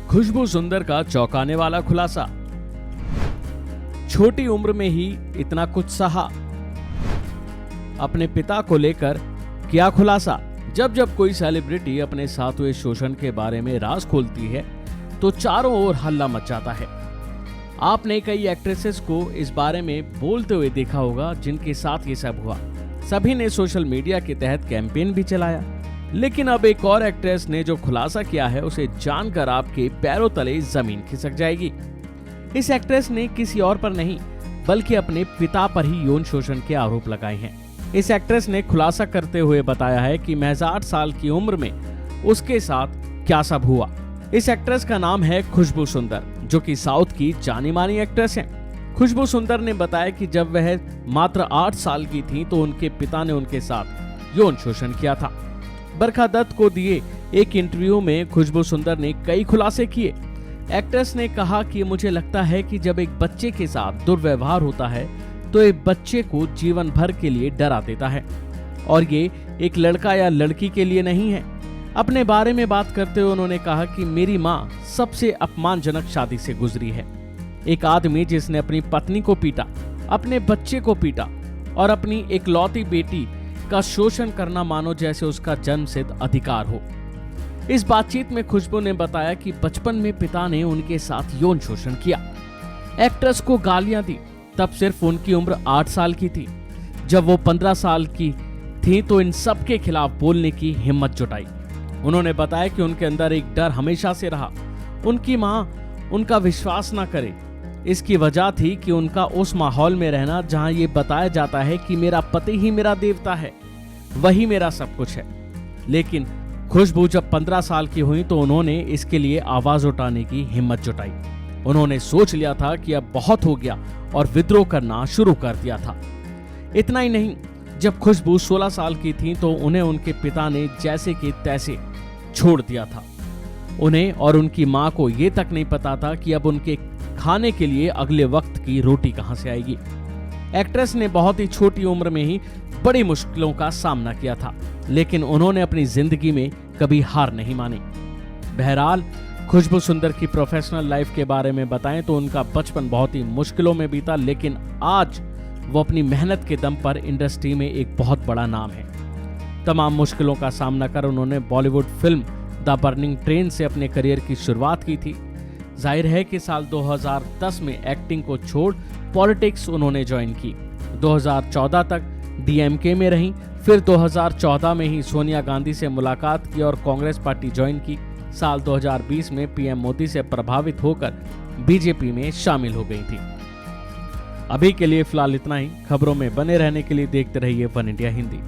खुशबू सुंदर का चौंकाने वाला खुलासा। छोटी उम्र में ही इतना कुछ सहा, अपने पिता को लेकर किया खुलासा। जब जब कोई सेलिब्रिटी अपने साथ हुए शोषण के बारे में राज खोलती है तो चारों ओर हल्ला मच जाता है। आपने कई एक्ट्रेसेस को इस बारे में बोलते हुए देखा होगा जिनके साथ ये सब हुआ। सभी ने सोशल मीडिया के तहत कैंपेन भी चलाया, लेकिन अब एक और एक्ट्रेस ने जो खुलासा किया है उसे जानकर आपके पैरों तले जमीन खिसक जाएगी। इस एक्ट्रेस ने किसी और पर नहीं बल्कि अपने पिता पर ही यौन शोषण के आरोप लगाए हैं। इस एक्ट्रेस ने खुलासा करते हुए बताया है कि महज 8 साल की उम्र में उसके साथ क्या सब हुआ। इस एक्ट्रेस का नाम है खुशबू सुंदर, जो कि साउथ की जानी मानी एक्ट्रेस हैं। खुशबू सुंदर ने बताया कि जब वह मात्र 8 साल की थी तो उनके पिता ने उनके साथ यौन शोषण किया था। बरखा दत्त को दिए एक इंटरव्यू में खुशबू सुंदर ने कई खुलासे किए। एक्ट्रेस ने कहा कि मुझे लगता है कि जब एक बच्चे के साथ दुर्व्यवहार होता है तो एक बच्चे को जीवन भर के लिए डरा देता है, और ये एक लड़का या लड़की के लिए नहीं है। अपने बारे में बात करते हुए उन्होंने कहा कि मेरी माँ सबसे अपमानजनक शादी से गुजरी है। एक आदमी जिसने अपनी पत्नी को पीटा, अपने बच्चे को पीटा और अपनी इकलौती बेटी का शोषण करना मानो जैसे उसका जन्मसिद्ध अधिकार हो। इस बातचीत में खुशबू ने बताया कि बचपन में पिता ने उनके साथ यौन शोषण किया, एक्ट्रेस को गालियां दी। तब सिर्फ उनकी उम्र 8 साल की थी। जब वो 15 साल की थी तो इन सब के खिलाफ बोलने की हिम्मत जुटाई। उन्होंने बताया कि उनके अंदर एक डर हमेशा से रहा, उनकी माँ उनका विश्वास ना करे। इसकी वजह थी कि उनका उस माहौल में रहना जहां ये बताया जाता है कि मेरा पति ही मेरा देवता है, वही मेरा सब कुछ है। लेकिन खुशबू जब 15 साल की हुई तो उन्होंने इसके लिए आवाज उठाने की हिम्मत जुटाई। उन्होंने सोच लिया था कि अब बहुत हो गया और विद्रोह करना शुरू कर दिया था। इतना ही नहीं, जब खुशबू 16 साल की थी तो उन्हें उनके पिता ने जैसे कि तैसे छोड़ दिया था। उन्हें और उनकी मां को यह तक नहीं पता था कि अब उनके खाने के लिए अगले वक्त की रोटी कहां से आएगी। एक्ट्रेस ने बहुत ही छोटी उम्र में ही बड़ी मुश्किलों का सामना किया था, लेकिन उन्होंने अपनी जिंदगी में कभी हार नहीं मानी। बहरहाल, खुशबू सुंदर की प्रोफेशनल लाइफ के बारे में बताएं तो उनका बचपन बहुत ही मुश्किलों में बीता, लेकिन आज वो अपनी मेहनत के दम पर इंडस्ट्री में एक बहुत बड़ा नाम है। तमाम मुश्किलों का सामना कर उन्होंने Bollywood film the burning train से अपने करियर की शुरुआत की थी। जाहिर है कि साल 2010 में एक्टिंग को छोड़ पॉलिटिक्स उन्होंने ज्वाइन की। 2014 तक डीएमके में रहीं, फिर 2014 में ही सोनिया गांधी से मुलाकात की और कांग्रेस पार्टी ज्वाइन की। साल 2020 में पीएम मोदी से प्रभावित होकर बीजेपी में शामिल हो गई थी। अभी के लिए फिलहाल इतना ही। खबरों में बने रहने के लिए देखते रहिए वन इंडिया हिंदी।